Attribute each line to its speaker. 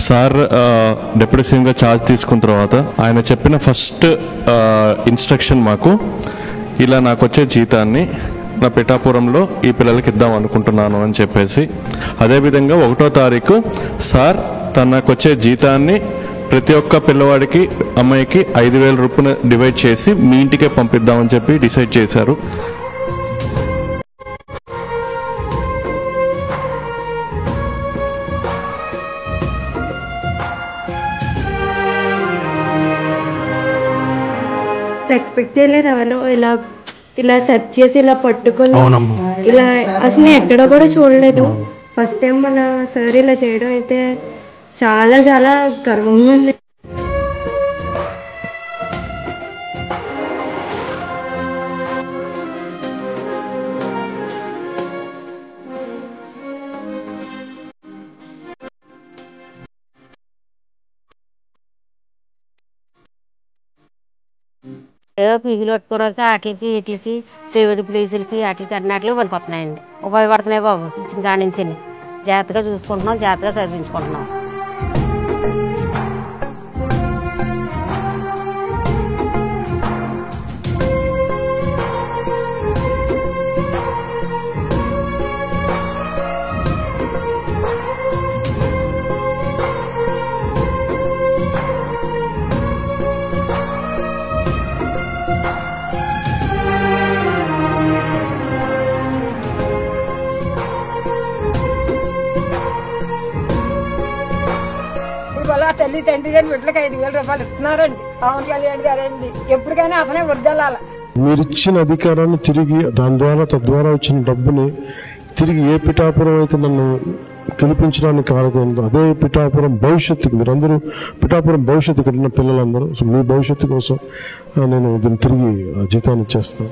Speaker 1: Sir deputy సీఎంగా charge తీసుకున్న తర్వాత ఆయన చెప్పిన ఫస్ట్ ఇన్స్ట్రక్షన్ మాకు, ఇలా నాకు వచ్చే జీతాన్ని నా పిఠాపురంలో ఈ పిల్లలకి ఇద్దాం అనుకుంటున్నాను అని చెప్పేసి, అదేవిధంగా 1వ తారీఖు సార్ తనకు వచ్చే జీతాన్ని ప్రతి ఒక్క పిల్లవాడికి అమ్మాయికి 5,000 రూపాయలు డివైడ్ చేసి మీ ఇంటికే పంపిద్దామని చెప్పి డిసైడ్ చేశారు.
Speaker 2: ఎక్స్పెక్ట్ చేయలేదు ఎవరు ఇలా సెర్చ్ చేసి ఇలా పట్టుకొని, ఇలా అసలు ఎక్కడ కూడా చూడలేదు. ఫస్ట్ టైం మన సార్ ఇలా చేయడం అయితే చాలా చాలా గర్వంగా ఉంది.
Speaker 3: ఫీజులు పట్టుకోరాక వాటికి వీటికి ప్రైవేట్ ప్లేసులకి వాటికి అన్నిటికి పనిపోతున్నాయండి. ఉపయోగపడుతున్నాయి బాబు. ఇచ్చిన కాడి నుంచి జాగ్రత్తగా చూసుకుంటున్నాం, జాగ్రత్తగా చదివించుకుంటున్నాం.
Speaker 4: తల్లి తండ్రి గారి బిడ్డలకు 5,000 రూపాయలు ఇస్తున్నారండి. పవన్ కళ్యాణ్ గారండి ఎప్పటికైనా అతనే వద్దలాల.
Speaker 5: మీరు ఇచ్చిన అధికారాన్ని తిరిగి తద్వారా వచ్చిన డబ్బుని తిరిగి ఏ పిఠాపురం అయితే నన్ను గెలిపించడానికి కారణం అదే పిఠాపురం భవిష్యత్తుకు, మీరందరూ పిఠాపురం భవిష్యత్తు కట్టిన పిల్లలందరూ, మీ భవిష్యత్తు కోసం నేను దీన్ని తిరిగి జీతాన్ని ఇచ్చేస్తాను.